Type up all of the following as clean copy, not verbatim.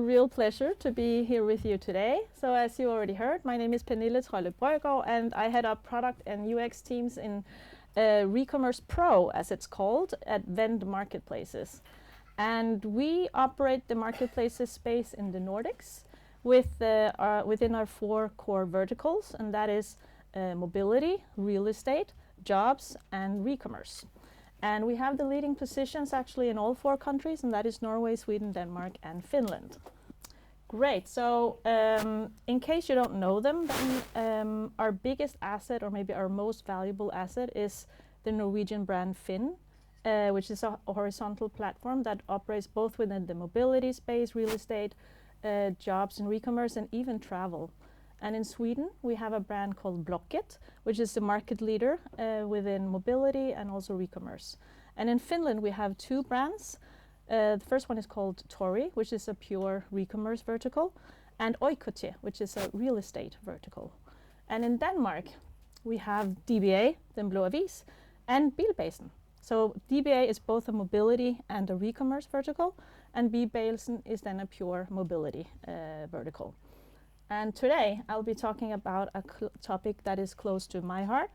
Real pleasure to be here with you today. So as you already heard, my name is Pernille Trolle Brøgaard, and I head up product and UX teams in Recommerce Pro, as it's called, at Vend Marketplaces. And we operate the marketplaces space in the Nordics within our 4 core verticals, and that is mobility, real estate, jobs, and recommerce. And we have the leading positions actually in all 4 countries, and that is Norway, Sweden, Denmark, and Finland. Great. So in case you don't know them, then our biggest asset, or maybe our most valuable asset, is the Norwegian brand Finn, which is a horizontal platform that operates both within the mobility space, real estate, jobs and recommerce, and even travel. And in Sweden, we have a brand called Blocket, which is the market leader within mobility and also recommerce. And in Finland, we have 2 brands. The first one is called Tori, which is a pure recommerce vertical, and Oikotie, which is a real estate vertical. And in Denmark, we have dba, Den Blå Avis, and Bilbasen. So dba is both a mobility and a recommerce vertical, and Bilbasen is then a pure mobility vertical. And today I'll be talking about a topic that is close to my heart,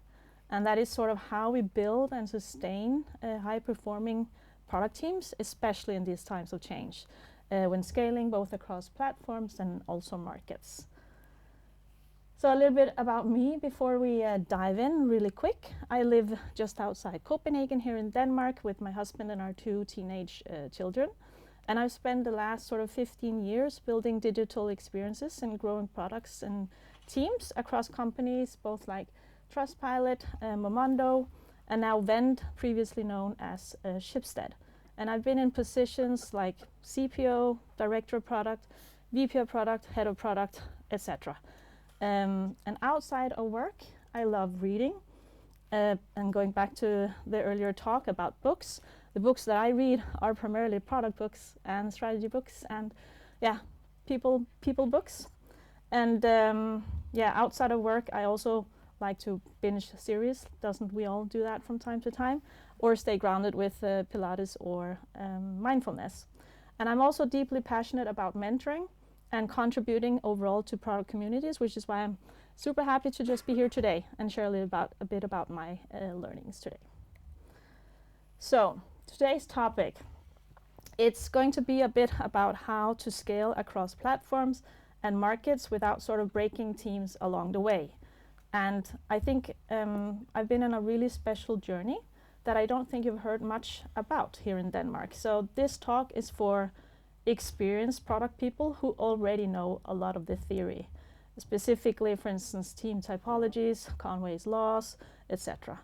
and that is sort of how we build and sustain high-performing product teams, especially in these times of change, when scaling both across platforms and also markets. So a little bit about me before we dive in really quick. I live just outside Copenhagen here in Denmark with my husband and our 2 teenage children. And I've spent the last sort of 15 years building digital experiences and growing products and teams across companies, both like Trustpilot, Momondo, and now Vend, previously known as Schibsted. And I've been in positions like CPO, Director of Product, VP of Product, Head of Product, etc. And outside of work, I love reading. And going back to the earlier talk about books, the books that I read are primarily product books and strategy books and people books. And outside of work, I also like to binge series. Doesn't we all do that from time to time? Or stay grounded with Pilates or mindfulness. And I'm also deeply passionate about mentoring and contributing overall to product communities, which is why I'm super happy to just be here today and share a bit about my learnings today. So today's topic, it's going to be a bit about how to scale across platforms and markets without sort of breaking teams along the way. And I think I've been on a really special journey that I don't think you've heard much about here in Denmark. So this talk is for experienced product people who already know a lot of the theory, specifically, for instance, team typologies, Conway's laws, etc.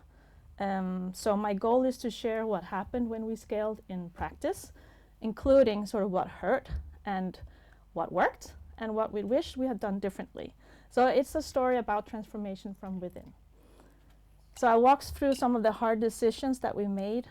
So my goal is to share what happened when we scaled in practice, including sort of what hurt and what worked and what we wished we had done differently. So it's a story about transformation from within. So I walked through some of the hard decisions that we made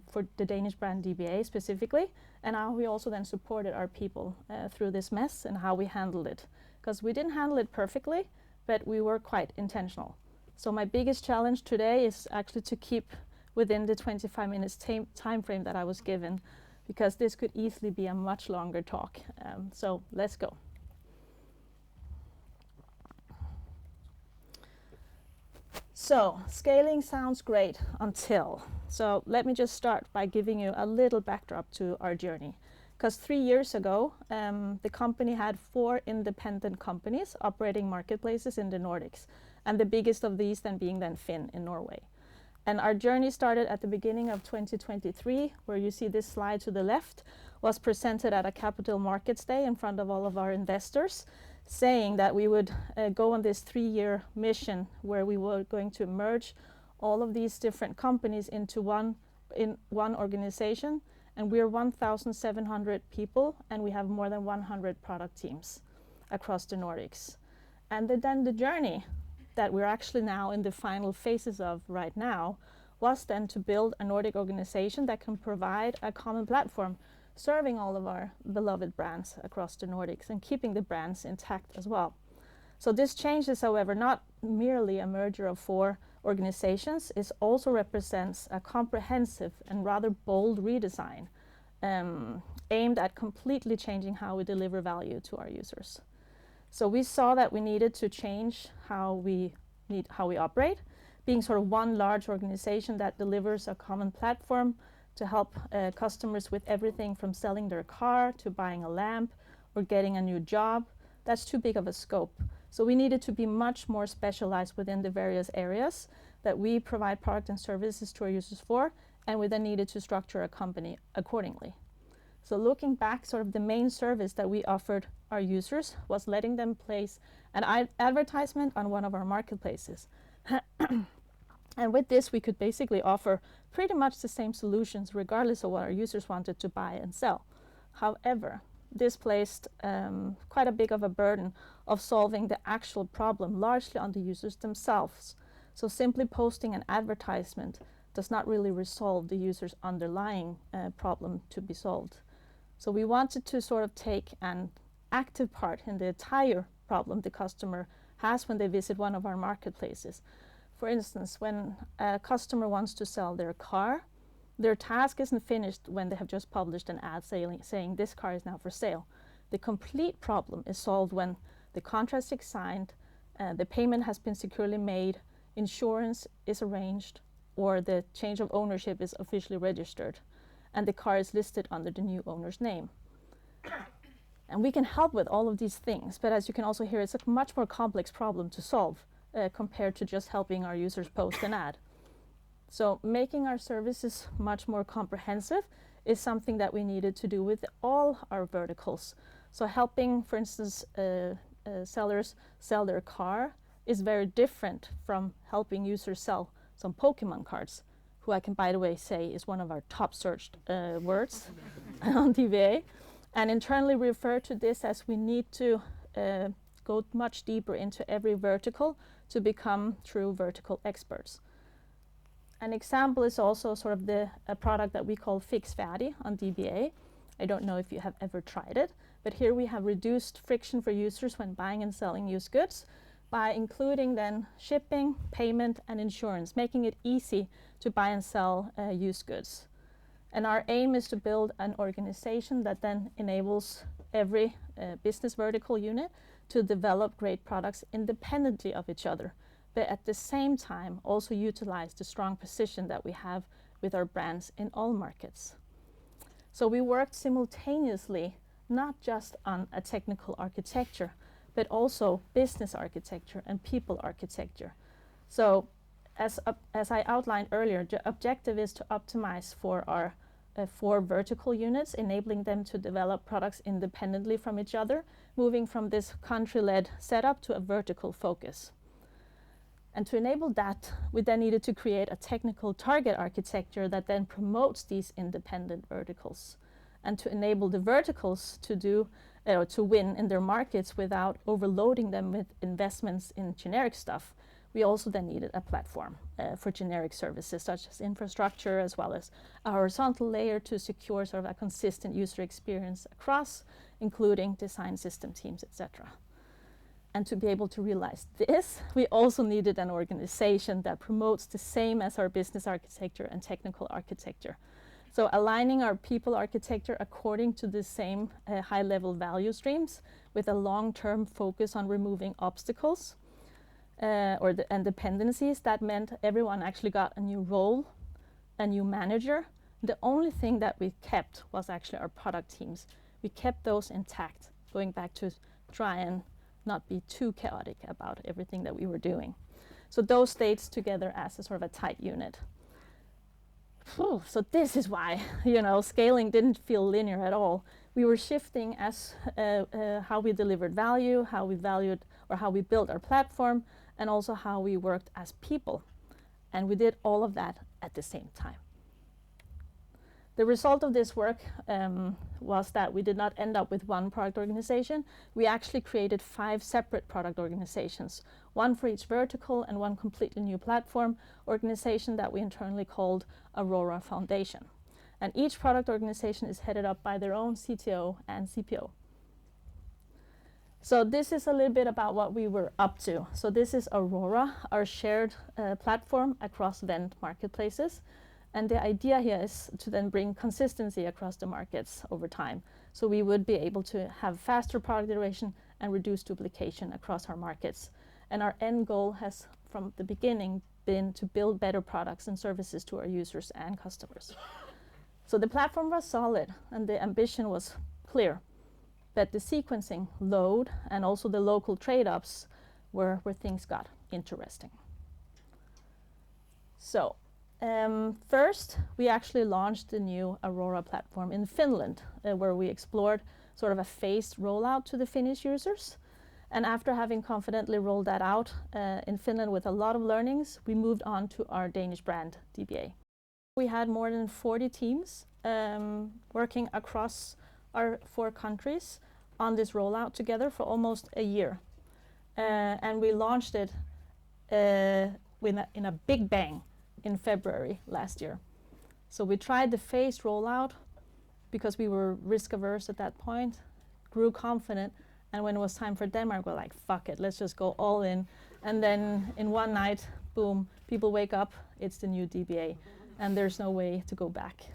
for the Danish brand dba specifically, and how we also then supported our people through this mess and how we handled it. Because we didn't handle it perfectly, but we were quite intentional. So my biggest challenge today is actually to keep within the 25 minutes time frame that I was given, because this could easily be a much longer talk. So let's go. So scaling sounds great until. So let me just start by giving you a little backdrop to our journey. Because 3 years ago, the company had 4 independent companies operating marketplaces in the Nordics, and the biggest of these then being Finn in Norway. And our journey started at the beginning of 2023, where you see this slide to the left was presented at a capital markets day in front of all of our investors, saying that we would go on this 3-year mission where we were going to merge all of these different companies into one organization. And we're 1,700 people, and we have more than 100 product teams across the Nordics. And then the journey that we're actually now in the final phases of right now was then to build a Nordic organization that can provide a common platform serving all of our beloved brands across the Nordics and keeping the brands intact as well. So this change is, however, not merely a merger of 4 organizations. It also represents a comprehensive and rather bold redesign. aimed at completely changing how we deliver value to our users. So we saw that we needed to change how we operate, being sort of one large organization that delivers a common platform to help customers with everything from selling their car to buying a lamp or getting a new job. That's too big of a scope. So we needed to be much more specialized within the various areas that we provide product and services to our users for, and we then needed to structure a company accordingly. So looking back, sort of the main service that we offered our users was letting them place an advertisement on one of our marketplaces. And with this, we could basically offer pretty much the same solutions regardless of what our users wanted to buy and sell. However, this placed quite a big of a burden of solving the actual problem largely on the users themselves. So simply posting an advertisement does not really resolve the user's underlying problem to be solved. So we wanted to sort of take an active part in the entire problem the customer has when they visit one of our marketplaces. For instance, when a customer wants to sell their car, their task isn't finished when they have just published an ad saying this car is now for sale. The complete problem is solved when the contract is signed, the payment has been securely made, insurance is arranged, or the change of ownership is officially registered, and the car is listed under the new owner's name. And we can help with all of these things, but as you can also hear, it's a much more complex problem to solve compared to just helping our users post an ad. So making our services much more comprehensive is something that we needed to do with all our verticals. So helping, for instance, sellers sell their car is very different from helping users sell some Pokemon cards, who I can, by the way, say is one of our top searched words on dba. And internally we refer to this as we need to go much deeper into every vertical to become true vertical experts. An example is also sort of a product that we call Fix Färdig on dba. I don't know if you have ever tried it, but here we have reduced friction for users when buying and selling used goods by including then shipping, payment, and insurance, making it easy to buy and sell used goods. And our aim is to build an organization that then enables every business vertical unit to develop great products independently of each other, but at the same time also utilize the strong position that we have with our brands in all markets. So we worked simultaneously not just on a technical architecture, but also business architecture and people architecture. So as I outlined earlier, the objective is to optimize for our 4 vertical units, enabling them to develop products independently from each other, moving from this country-led setup to a vertical focus. And to enable that, we then needed to create a technical target architecture that then promotes these independent verticals, and to enable the verticals to win in their markets without overloading them with investments in generic stuff. We also then needed a platform for generic services such as infrastructure, as well as a horizontal layer to secure sort of a consistent user experience across, including design system teams, etc. And to be able to realize this, we also needed an organization that promotes the same as our business architecture and technical architecture. So aligning our people architecture according to the same high-level value streams with a long-term focus on removing obstacles and dependencies. That meant everyone actually got a new role, a new manager. The only thing that we kept was actually our product teams. We kept those intact, going back to try and not be too chaotic about everything that we were doing. So those stayed together as a sort of a tight unit. So this is why, scaling didn't feel linear at all. We were shifting as how we delivered value, how we valued, or how we built our platform, and also how we worked as people. And we did all of that at the same time. The result of this work was that we did not end up with one product organization. We actually created 5 separate product organizations, one for each vertical and one completely new platform organization that we internally called Aurora Foundation. And each product organization is headed up by their own CTO and CPO. So this is a little bit about what we were up to. So this is Aurora, our shared platform across Vend marketplaces. And the idea here is to then bring consistency across the markets over time. So we would be able to have faster product iteration and reduce duplication across our markets. And our end goal has, from the beginning, been to build better products and services to our users and customers. So the platform was solid and the ambition was clear. But the sequencing, load, and also the local trade-offs were where things got interesting. So first, we actually launched the new Aurora platform in Finland, where we explored sort of a phased rollout to the Finnish users. And after having confidently rolled that out in Finland with a lot of learnings, we moved on to our Danish brand, dba. We had more than 40 teams working across our 4 countries on this rollout together for almost a year. And we launched it in a big bang in February last year. So we tried the phased rollout because we were risk averse at that point, grew confident, and when it was time for Denmark, we're like, fuck it, let's just go all in. And then in one night, boom, people wake up, it's the new DBA, and there's no way to go back.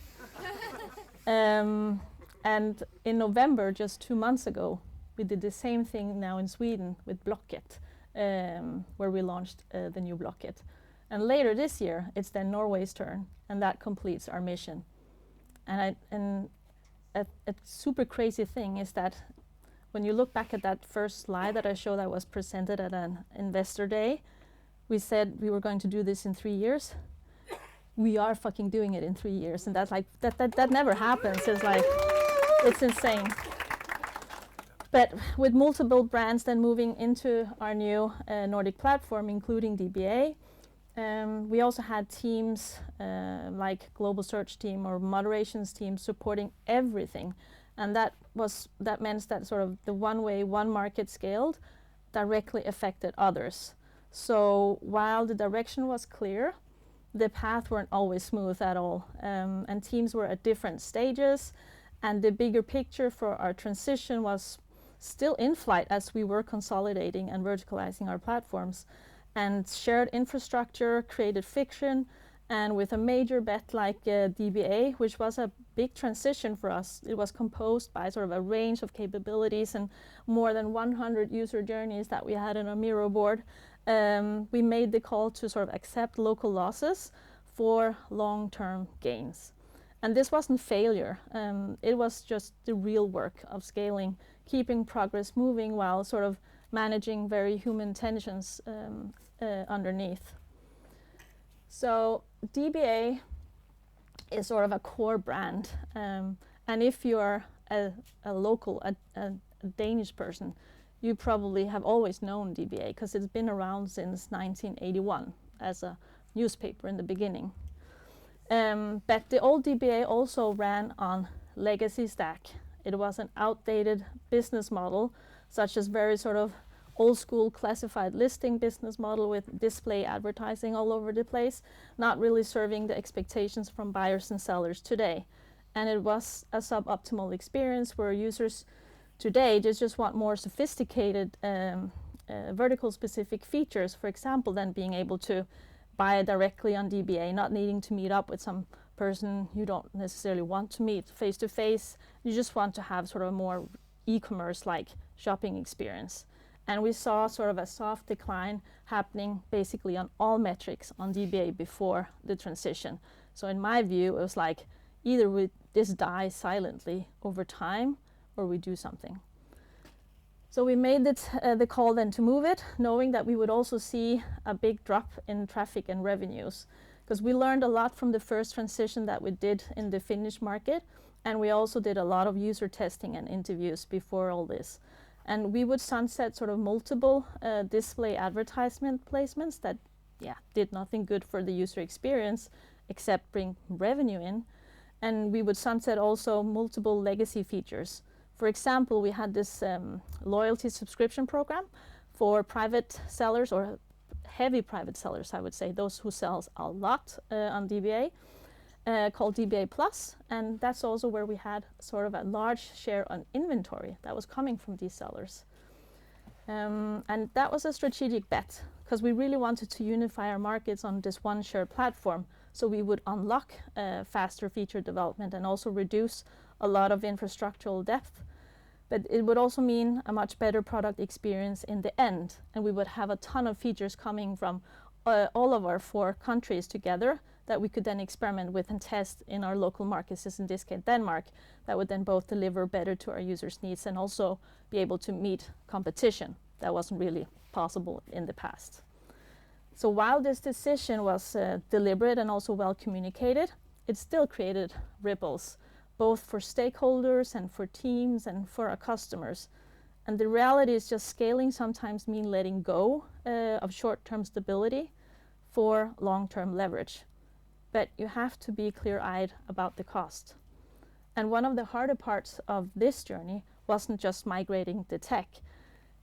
And in November, just 2 months ago, we did the same thing now in Sweden with Blocket, where we launched the new Blocket. And later this year, it's then Norway's turn, and that completes our mission. And a super crazy thing is that when you look back at that first slide that I showed that was presented at an investor day, we said we were going to do this in 3 years. We are fucking doing it in 3 years, and that's like that never happens. It's like it's insane. But with multiple brands then moving into our new Nordic platform, including DBA, we also had teams like global search team or moderations team supporting everything, and that meant that sort of the one way one market scaled directly affected others. So while the direction was clear, the path weren't always smooth at all, and teams were at different stages, and the bigger picture for our transition was still in flight as we were consolidating and verticalizing our platforms. And shared infrastructure created friction, and with a major bet like DBA, which was a big transition for us, it was composed by sort of a range of capabilities and more than 100 user journeys that we had in our Miro board. We made the call to sort of accept local losses for long-term gains. And this wasn't failure, it was just the real work of scaling, keeping progress moving while sort of managing very human tensions underneath. So DBA is sort of a core brand, and if you're a local, a Danish person, you probably have always known DBA because it's been around since 1981 as a newspaper in the beginning. But the old DBA also ran on legacy stack. It was an outdated business model, such as very sort of old school classified listing business model with display advertising all over the place, not really serving the expectations from buyers and sellers today. And it was a suboptimal experience where users today just want more sophisticated vertical specific features, for example, than being able to buy directly on DBA, not needing to meet up with some person you don't necessarily want to meet face to face. You just want to have sort of a more e-commerce like shopping experience. And we saw sort of a soft decline happening basically on all metrics on DBA before the transition. So in my view, it was like either we just die silently over time or we do something. So we made the call then to move it, knowing that we would also see a big drop in traffic and revenues, because we learned a lot from the first transition that we did in the Finnish market, and we also did a lot of user testing and interviews before all this. And we would sunset sort of multiple display advertisement placements that did nothing good for the user experience except bring revenue in. And we would sunset also multiple legacy features. For example, we had this loyalty subscription program for private sellers, or heavy private sellers, I would say, those who sells a lot on DBA, called DBA Plus, and that's also where we had sort of a large share on inventory that was coming from these sellers. And that was a strategic bet, because we really wanted to unify our markets on this one shared platform so we would unlock faster feature development and also reduce a lot of infrastructural depth. But it would also mean a much better product experience in the end, and we would have a ton of features coming from all of our 4 countries together that we could then experiment with and test in our local markets, as in this case Denmark, that would then both deliver better to our users' needs and also be able to meet competition that wasn't really possible in the past. So while this decision was deliberate and also well communicated, it still created ripples, both for stakeholders and for teams and for our customers. And the reality is just scaling sometimes means letting go of short-term stability for long-term leverage. But you have to be clear-eyed about the cost. And one of the harder parts of this journey wasn't just migrating the tech.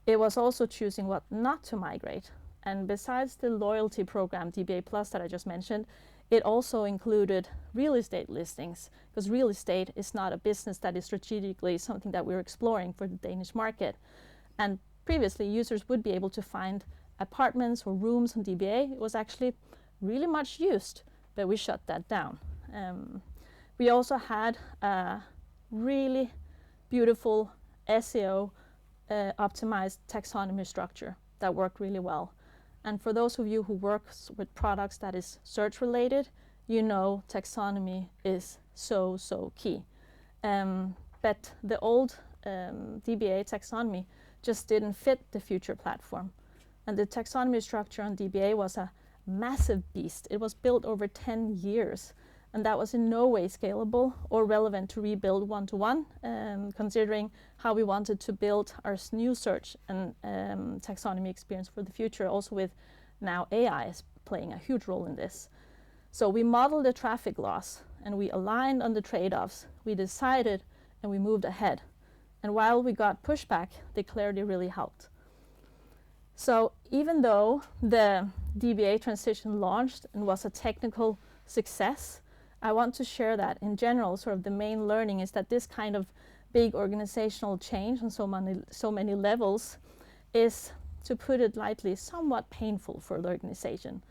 It was also choosing what not to migrate. And besides the loyalty program, dba+ that I just mentioned, it also included real estate listings, because real estate is not a business that is strategically something that we're exploring for the Danish market. And previously, users would be able to find apartments or rooms on DBA. It was actually really much used, but we shut that down. We also had a really beautiful SEO optimized taxonomy structure that worked really well. And for those of you who work with products that is search related, you know taxonomy is so key. But the old DBA taxonomy just didn't fit the future platform. And the taxonomy structure on DBA was a massive beast. It was built over 10 years, and that was in no way scalable or relevant to rebuild one-to-one, considering how we wanted to build our new search and taxonomy experience for the future, also with now AI is playing a huge role in this. So we modeled the traffic loss, and we aligned on the trade-offs. We decided, and we moved ahead. And while we got pushback, the clarity really helped. So even though the DBA transition launched and was a technical success, I want to share that in general, sort of the main learning is that this kind of big organizational change on so many levels is, to put it lightly, somewhat painful for the organization.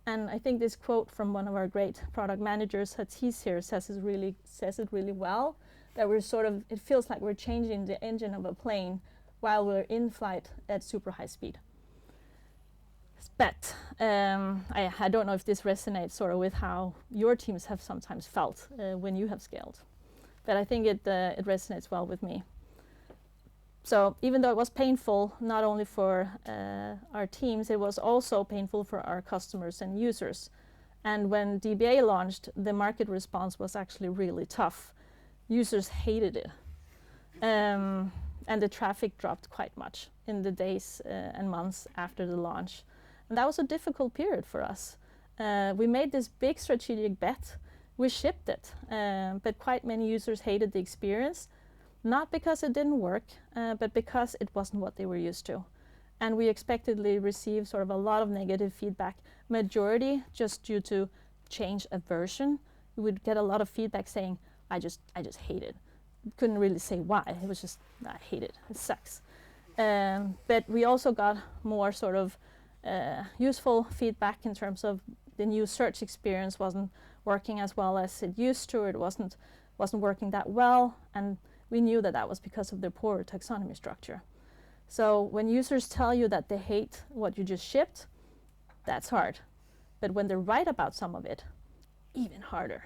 And I think this quote from one of our great product managers, Hatis here, says it really well, that we're sort of, it feels like we're changing the engine of a plane while we're in flight at super high speed. But I don't know if this resonates sort of with how your teams have sometimes felt when you have scaled. But I think it resonates well with me. So even though it was painful, not only for our teams, it was also painful for our customers and users. And when DBA launched, the market response was actually really tough. Users hated it. And the traffic dropped quite much in the days and months after the launch. And that was a difficult period for us. We made this big strategic bet. We shipped it, but quite many users hated the experience, not because it didn't work, but because it wasn't what they were used to. And we expectedly received sort of a lot of negative feedback, majority just due to change aversion. We would get a lot of feedback saying, I just hate it. Couldn't really say why. It was just, I hate it. It sucks. But we also got more sort of useful feedback in terms of the new search experience wasn't working as well as it used to. It wasn't working that well, and we knew that was because of the poor taxonomy structure. So when users tell you that they hate what you just shipped, that's hard. But when they're right about some of it, even harder.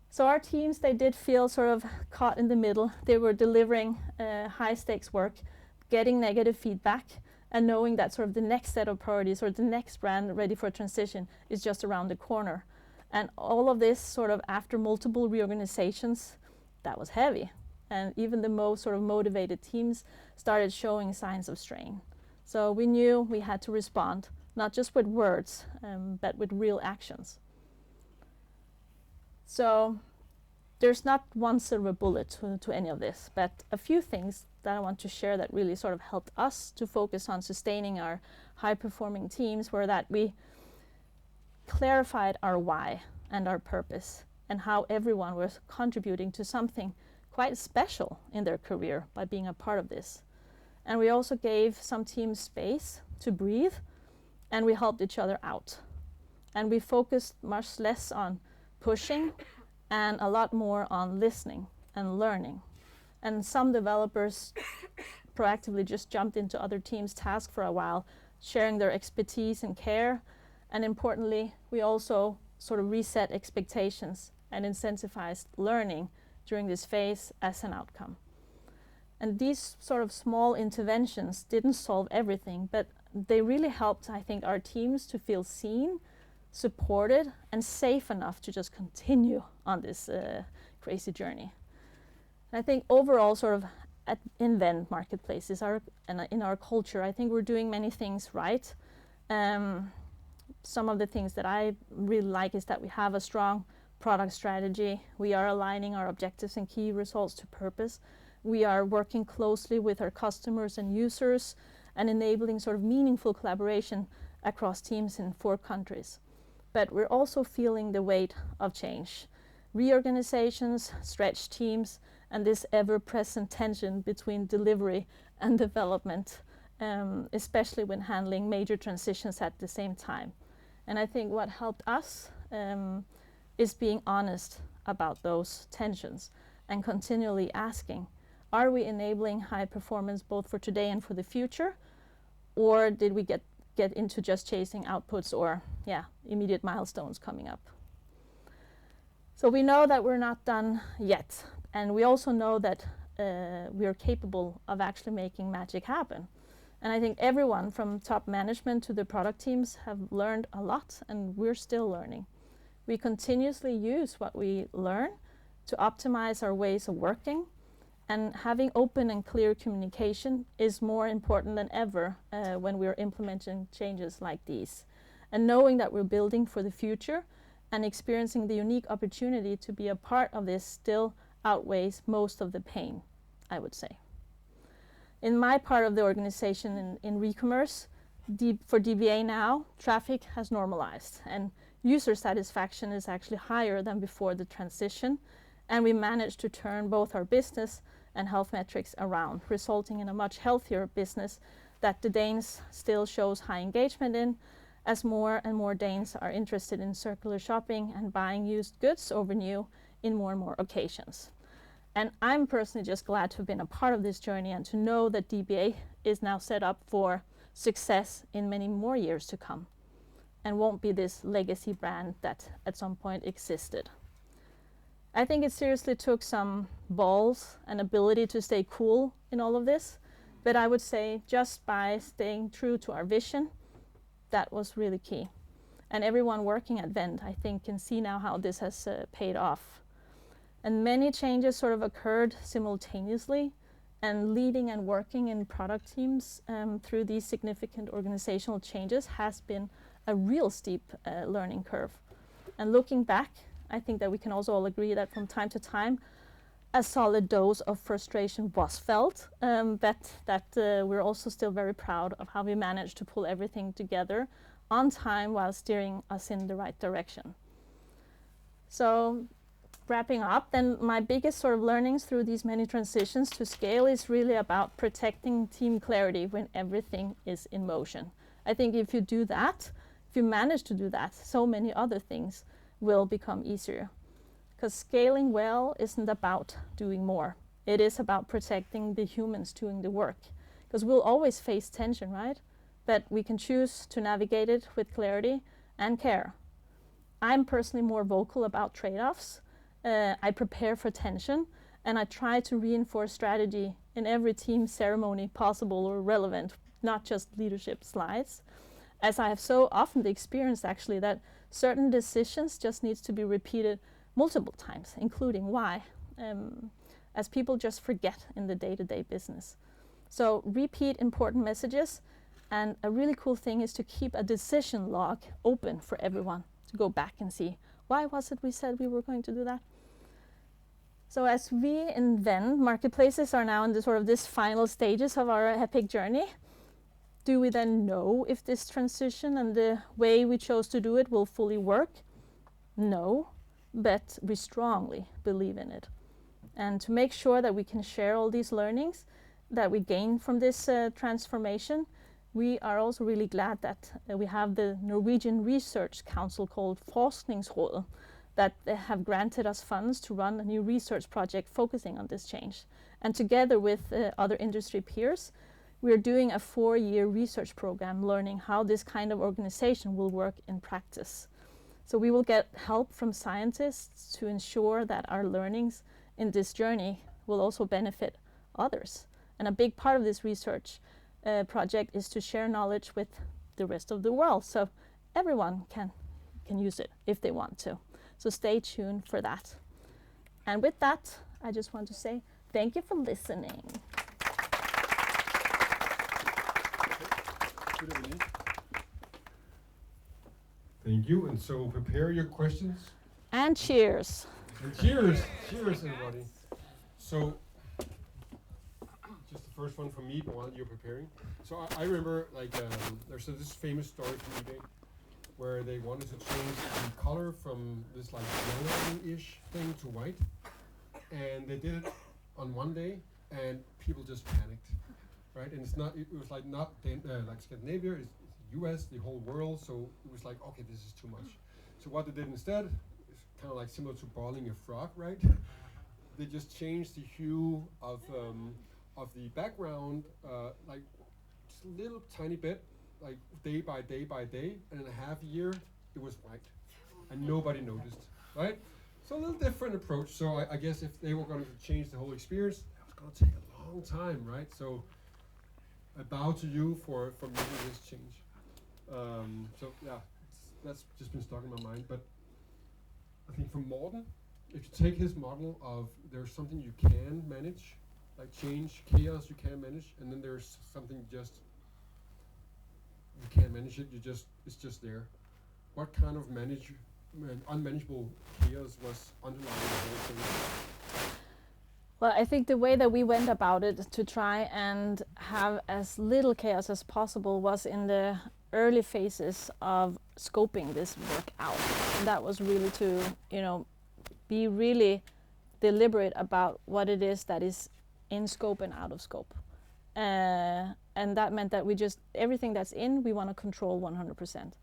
So our teams, they did feel sort of caught in the middle. They were delivering high stakes work, getting negative feedback, and knowing that sort of the next set of priorities or the next brand ready for transition is just around the corner. And all of this sort of after multiple reorganizations, that was heavy. And even the most sort of motivated teams started showing signs of strain. So we knew we had to respond, not just with words, but with real actions. So there's not one silver bullet to any of this, but a few things that I want to share that really sort of helped us to focus on sustaining our high-performing teams were that we clarified our why and our purpose and how everyone was contributing to something quite special in their career by being a part of this. And we also gave some teams space to breathe, and we helped each other out. And we focused much less on pushing and a lot more on listening and learning. And some developers proactively just jumped into other teams' tasks for a while, sharing their expertise and care. And importantly, we also sort of reset expectations and incentivized learning during this phase as an outcome. And these sort of small interventions didn't solve everything, but they really helped, I think, our teams to feel seen, supported, and safe enough to just continue on this crazy journey. And I think overall, sort of in Vend marketplaces and in our culture, I think we're doing many things right. Some of the things that I really like is that we have a strong product strategy. We are aligning our objectives and key results to purpose. We are working closely with our customers and users and enabling sort of meaningful collaboration across teams in 4 countries. But we're also feeling the weight of change. Reorganizations, stretched teams, and this ever-present tension between delivery and development, especially when handling major transitions at the same time. And I think what helped us is being honest about those tensions and continually asking, are we enabling high performance both for today and for the future? Or did we get into just chasing outputs or immediate milestones coming up? So we know that we're not done yet. And we also know that we are capable of actually making magic happen. And I think everyone from top management to the product teams have learned a lot, and we're still learning. We continuously use what we learn to optimize our ways of working, and having open and clear communication is more important than ever when we're implementing changes like these. And knowing that we're building for the future and experiencing the unique opportunity to be a part of this still outweighs most of the pain, I would say. In my part of the organization in Recommerce, for DBA now, traffic has normalized and user satisfaction is actually higher than before the transition, and we managed to turn both our business and health metrics around, resulting in a much healthier business that the Danes still shows high engagement in, as more and more Danes are interested in circular shopping and buying used goods over new in more and more occasions. And I'm personally just glad to have been a part of this journey and to know that DBA is now set up for success in many more years to come and won't be this legacy brand that at some point existed. I think it seriously took some balls and ability to stay cool in all of this, but I would say just by staying true to our vision, that was really key. And everyone working at Vend, I think, can see now how this has paid off. And many changes sort of occurred simultaneously, and leading and working in product teams through these significant organizational changes has been a real steep learning curve. And looking back, I think that we can also all agree that from time to time, a solid dose of frustration was felt, but we're also still very proud of how we managed to pull everything together on time while steering us in the right direction. So wrapping up, then my biggest sort of learnings through these many transitions to scale is really about protecting team clarity when everything is in motion. I think if you do that, if you manage to do that, so many other things will become easier. Because scaling well isn't about doing more. It is about protecting the humans doing the work. Because we'll always face tension, right? But we can choose to navigate it with clarity and care. I'm personally more vocal about trade-offs. I prepare for tension, and I try to reinforce strategy in every team ceremony possible or relevant, not just leadership slides. As I have so often experienced actually that certain decisions just needs to be repeated multiple times, including why, as people just forget in the day-to-day business. So repeat important messages, and a really cool thing is to keep a decision log open for everyone to go back and see, why was it we said we were going to do that? So as we in Vend marketplaces are now in the sort of this final stages of our epic journey, do we then know if this transition and the way we chose to do it will fully work? No, but we strongly believe in it. And to make sure that we can share all these learnings that we gain from this transformation, We are also really glad that we have the Norwegian Research Council called Forskningsrådet that they have granted us funds to run a new research project focusing on this change. And together with other industry peers, we are doing a 4-year research program learning how this kind of organization will work in practice. So we will get help from scientists to ensure that our learnings in this journey will also benefit others. And a big part of this research project is to share knowledge with the rest of the world, so everyone can use it if they want to. So stay tuned for that. And with that, I just want to say thank you for listening. Thank you, and so prepare your questions. And cheers. And cheers, cheers everybody. So, just the first one from me, but while you're preparing. So I remember, like, there's this famous story from eBay where they wanted to change the color from this like yellow-ish thing to white, and they did it on one day, and people just panicked, right? And it was like not like Scandinavia, it's US, the whole world, so it was like, okay, this is too much. So what they did instead is kind of like similar to boiling a frog, right? They just changed the hue of the background, like just a little tiny bit, like day by day by day, and in a half year it was white, and nobody noticed, right? So a little different approach. So I guess if they were going to change the whole experience, that was going to take a long time, right? So I bow to you for making this change. So yeah, that's just been stuck in my mind. But I think for Morten, if you take his model of there's something you can manage, like change, chaos you can manage, and then there's something just you can't manage it. It's just there. What kind of unmanageable chaos was underlying the whole thing? Well, I think the way that we went about it to try and have as little chaos as possible was in the early phases of scoping this work out. And that was really to, be really deliberate about what it is that is in scope and out of scope. And that meant that everything that's in, we want to control 100%.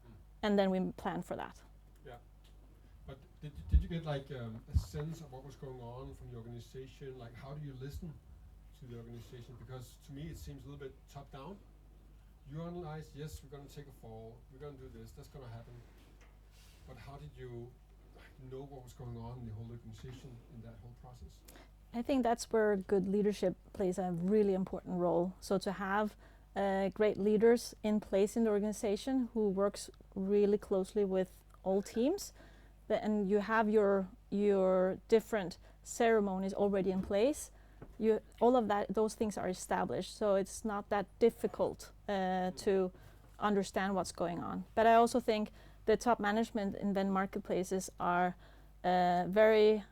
And then we plan for that. Yeah. But did you get like a sense of what was going on from the organization? Like, how do you listen to the organization? Because to me, it seems a little bit top down. You analyze, yes, we're going to take a fall, we're going to do this, that's going to happen. But how did you know what was going on in the whole organization in that whole process? I think that's where good leadership plays a really important role. So to have great leaders in place in the organization who works really closely with all teams, and you have your different ceremonies already in place, all of those things are established, so it's not that difficult to understand what's going on. But I also think the top management in Vend marketplaces are very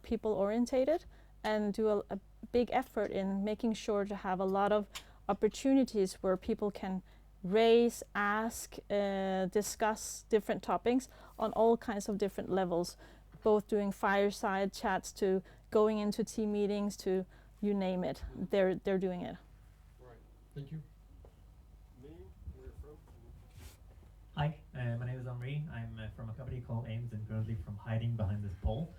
people orientated and do a big effort in making sure to have a lot of opportunities where people can raise, ask, discuss different topics on all kinds of different levels, both doing fireside chats to going into team meetings to you name it. They're doing it. Right. Thank you. Name, where you're from? Hi, my name is Henri. I'm from a company called Ames and currently from hiding behind this pole.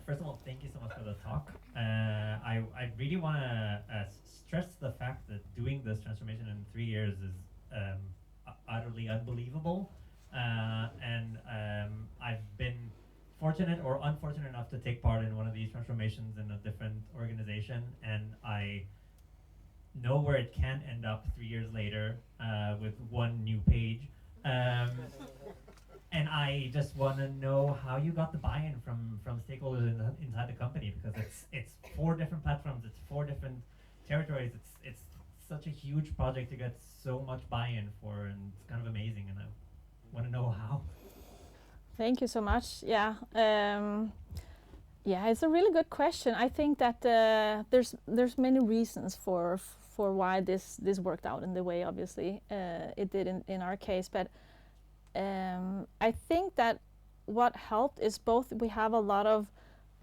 First of all, thank you so much for the talk. I really want to stress the fact that doing this transformation in 3 years is utterly unbelievable. And I've been fortunate or unfortunate enough to take part in one of these transformations in a different organization, and I know where it can end up 3 years later with one new page. And I just want to know how you got the buy-in from stakeholders inside the company, because it's 4 different platforms, it's 4 different territories. It's such a huge project to get so much buy-in for, and it's kind of amazing. And I want to know how. Thank you so much. Yeah, it's a really good question. I think that there's many reasons for why this worked out in the way, obviously it did in our case. But I think that what helped is both we have a lot of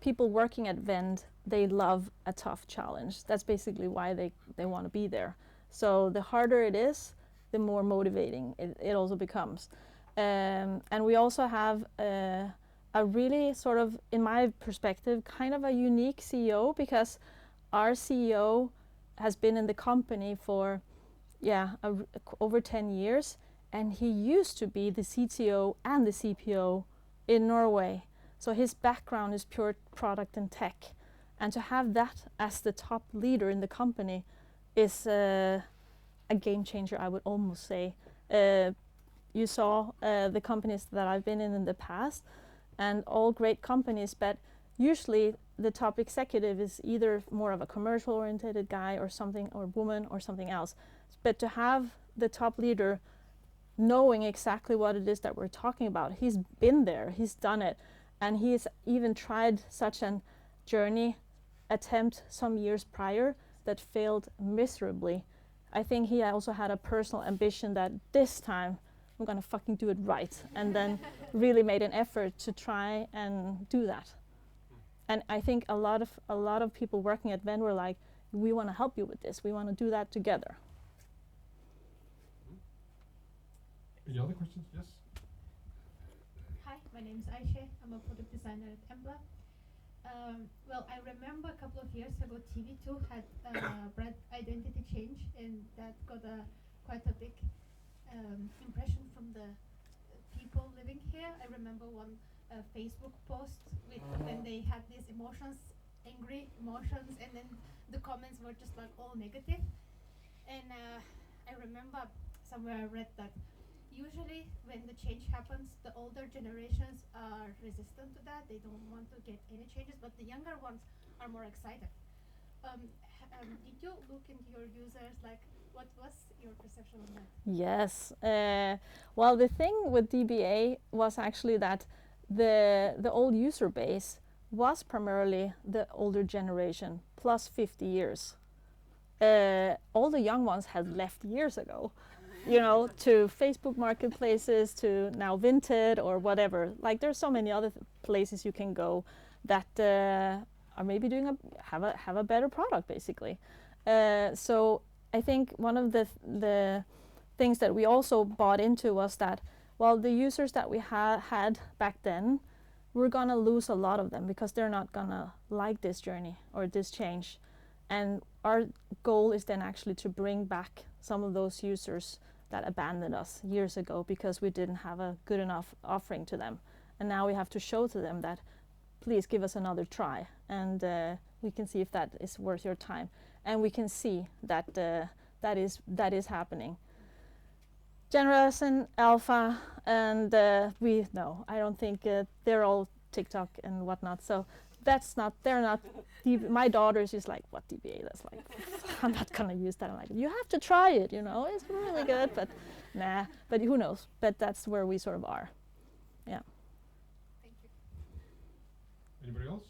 people working at Vend they love a tough challenge. That's basically why they want to be there. So the harder it is, the more motivating it also becomes. And we also have a really sort of, in my perspective, kind of a unique CEO, because our CEO has been in the company for over 10 years, and he used to be the CTO and the CPO in Norway. So his background is pure product and tech. And to have that as the top leader in the company is a game changer, I would almost say. You saw the companies that I've been in the past, and all great companies, but usually the top executive is either more of a commercial oriented guy or something, or woman or something else. But to have the top leader knowing exactly what it is that we're talking about, he's been there, he's done it, and he's even tried such an journey attempt some years prior that failed miserably. I think he also had a personal ambition that this time I'm gonna fucking do it right, and then really made an effort to try and do that. And I think a lot of people working at Vend were like, we want to help you with this, we want to do that together. Any other questions? Yes. Hi, my name is Aisha. I'm a product designer at Embla. Well, I remember a couple of years ago, TV2 had brand identity change, and that got quite a big impression from the people living here. I remember one Facebook post with when they had these emotions, angry emotions, and then the comments were just like all negative. And I remember somewhere I read that usually when the change happens, the older generations are resistant to that. They don't want to get any changes, but the younger ones are more excited. Did you look into your users? Like, what was your perception on that? Yes. Well, the thing with DBA was actually that the old user base was primarily the older generation, plus 50 years. All the young ones had left years ago, you know, to Facebook marketplaces, to now Vinted or whatever. Like, there's so many other places you can go that are maybe doing have a better product, basically. So I think one of the things that we also bought into was that, well, the users that we had back then, we're gonna lose a lot of them because they're not gonna like this journey or this change. And our goal is then actually to bring back some of those users that abandoned us years ago because we didn't have a good enough offering to them. And now we have to show to them that, please give us another try, and we can see if that is worth your time. And we can see that that is happening. Generation Alpha, and I don't think they're all TikTok and whatnot. So they're not. My daughter's just like, what DBA? That's like, I'm not gonna use that. I'm like, you have to try it, you know, it's really good, but nah, but who knows? But that's where we sort of are. Yeah. Thank you. Anybody else?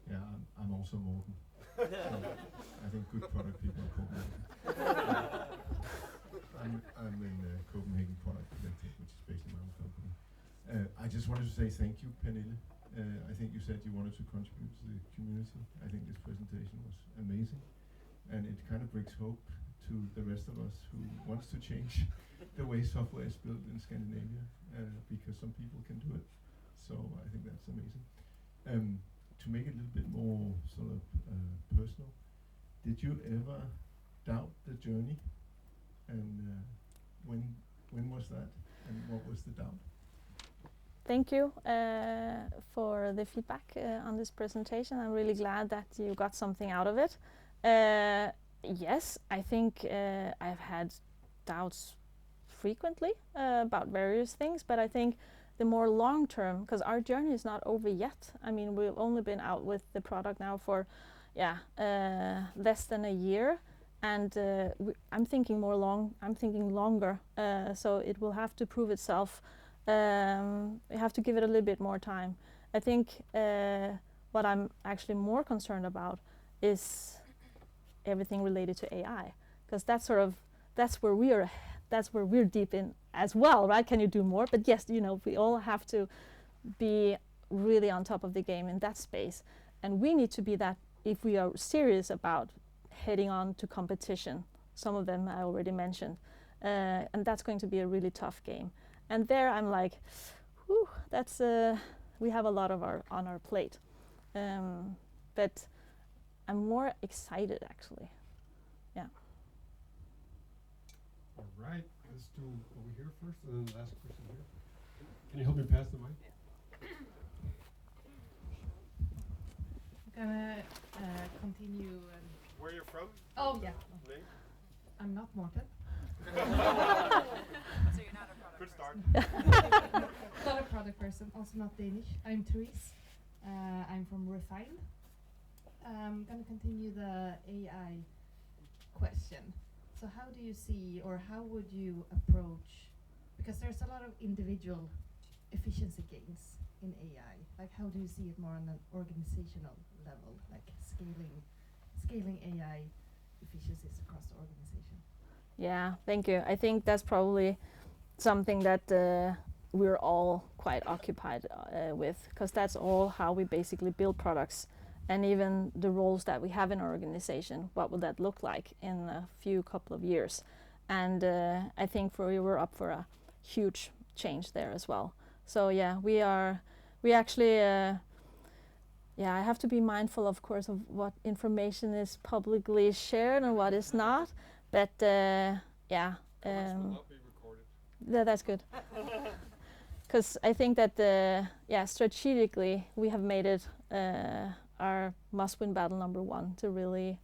Yeah, I'm also Morten. I think good product people are Copenhagen. I'm in Copenhagen Product Development, which is based in my own company. I just wanted to say thank you, Pernille. I think you said you wanted to contribute to the community. I think this presentation was amazing, and it kind of brings hope to the rest of us who wants to change the way software is built in Scandinavia, because some people can do it. So I think that's amazing. To make it a little bit more sort of personal, did you ever doubt the journey? And when was that? And what was the doubt? Thank you for the feedback on this presentation. I'm really glad that you got something out of it. Yes, I think I've had doubts frequently about various things, but I think the more long term, because our journey is not over yet. I mean, we've only been out with the product now for less than a year, and I'm thinking longer, so it will have to prove itself. We have to give it a little bit more time. I think what I'm actually more concerned about is everything related to AI, because that's where we're deep in as well, right? Can you do more? But yes, you know, we all have to be really on top of the game in that space. And we need to be that if we are serious about heading on to competition. Some of them I already mentioned. And that's going to be a really tough game. And there I'm like, whew, that's we have a lot of on our plate. But I'm more excited actually. Yeah. All right, let's do over here first, and then the last question here. Can you help me pass the mic? I'm gonna continue. Where you're from? Oh yeah, Name? I'm not Morten. So you're not a product Good start. Not a product person, also not Danish. I'm Therese. I'm from Refine. I'm gonna continue the AI question. So how do you see, or how would you approach, because there's a lot of individual efficiency gains in AI. Like how do you see it more on an organizational level, like scaling AI efficiencies across the organization? Yeah, thank you. I think that's probably something that we're all quite occupied with, because that's all how we basically build products, and even the roles that we have in our organization. What will that look like in a couple of years? And I think we're up for a huge change there as well. So yeah, we actually. I have to be mindful, of course, of what information is publicly shared and what is not. But Comments will not be recorded. that's good. Because I think that strategically we have made it our must-win battle number one to really,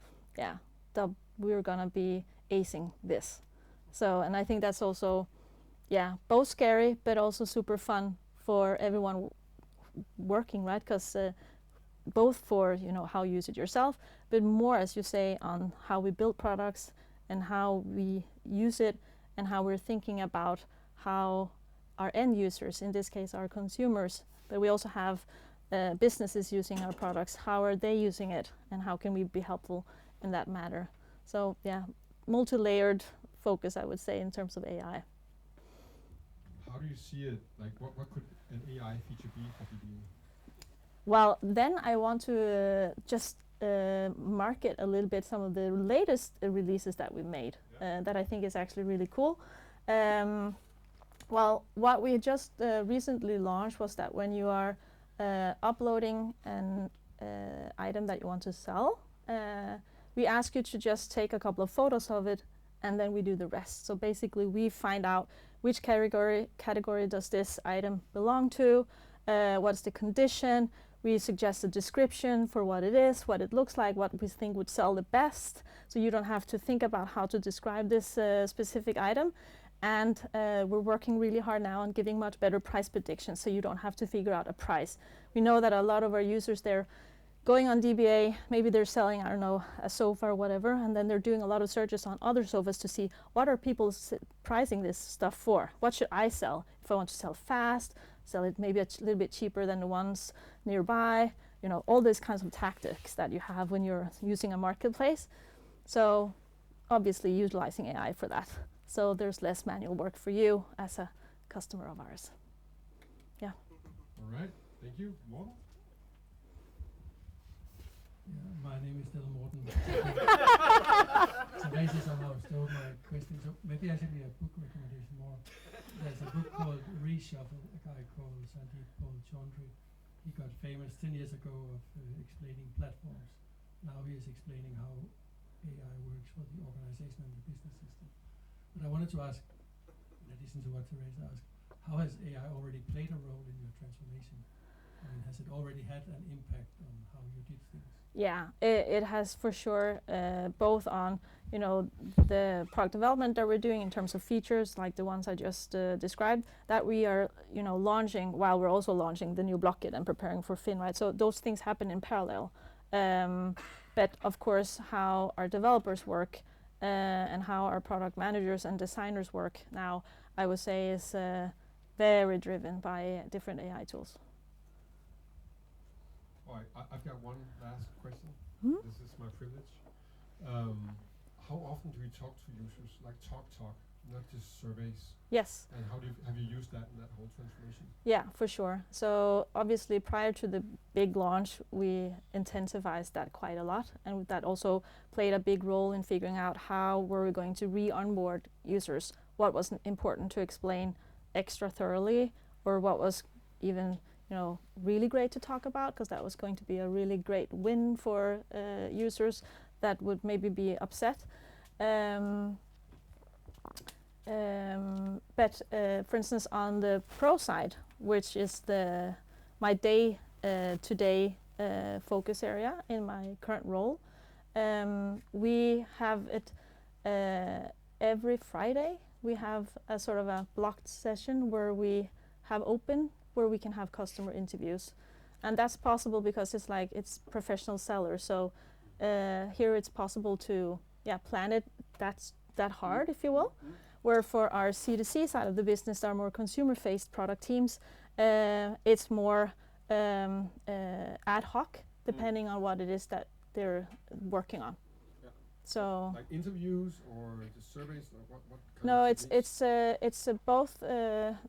we're gonna be acing this. So, and I think that's also, both scary but also super fun for everyone working, right? Because both for how you use it yourself, but more, as you say, on how we build products and how we use it, and how we're thinking about how our end users, in this case our consumers, but we also have businesses using our products, how are they using it, and how can we be helpful in that matter. So multi-layered focus, I would say, in terms of AI. How do you see it? Like, what could an AI feature be for DBA? Well, then I want to just market a little bit some of the latest releases that we made that I think is actually really cool. Well, what we just recently launched was that when you are uploading an item that you want to sell, we ask you to just take a couple of photos of it, and then we do the rest. So basically we find out which category does this item belong to, what's the condition. We suggest a description for what it is, what it looks like, what we think would sell the best. So you don't have to think about how to describe this specific item. And we're working really hard now on giving much better price predictions, so you don't have to figure out a price. We know that a lot of our users, they're going on DBA, maybe they're selling, I don't know, a sofa or whatever, and then they're doing a lot of searches on other sofas to see what are people pricing this stuff for? What should I sell? If I want to sell fast, sell it maybe a little bit cheaper than the ones nearby, all these kinds of tactics that you have when you're using a marketplace. So obviously utilizing AI for that. So there's less manual work for you as a customer of ours. Yeah. All right, thank you. Morten? Yeah, my name is still Morten. So basically somehow stole my question. So maybe I should be a book recommendation more. There's a book called Reshuffle, a guy called Sandeep Chaudhry. He got famous 10 years ago of explaining platforms. Now he is explaining how AI works for the organization and the business system. But I wanted to ask, in addition to what Therese asked, how has AI already played a role in your transformation? I mean, has it already had an impact on how you did things? Yeah, it has for sure, both on the product development that we're doing in terms of features, like the ones I just described, that we are launching while we're also launching the new Blocket and preparing for Finn, right? So those things happen in parallel. But of course, how our developers work and how our product managers and designers work now, I would say, is very driven by different AI tools. All right, I've got one last question. Hmm? This is my privilege. How often do you talk to users, like talk, not just surveys. Yes. And how have you used that in that whole transformation? Yeah, for sure. So obviously prior to the big launch, we intensified that quite a lot, and that also played a big role in figuring out how were we going to re-onboard users, what was important to explain extra thoroughly, or what was even really great to talk about, because that was going to be a really great win for users that would maybe be upset. But for instance, on the pro side, which is my day-to-day focus area in my current role, we have it every Friday. We have a sort of a blocked session where we have open, where we can have customer interviews, and that's possible because it's professional sellers. So here it's possible to plan it that hard, if you will. Where for our C2C side of the business, our more consumer-faced product teams, it's more ad hoc, depending on what it is that they're working on. Yeah. So like interviews or just surveys, or what kind no, of techniques? it's both.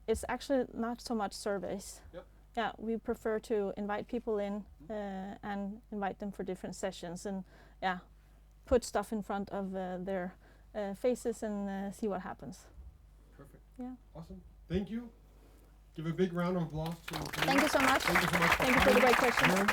It's actually not so much surveys. Yep. Yeah, we prefer to invite people in and invite them for different sessions, and put stuff in front of their faces and see what happens. Perfect. Yeah. Awesome. Thank you. Give a big round of applause to Thank you so much. Thank you so much. Thank you for the great questions. Aaron.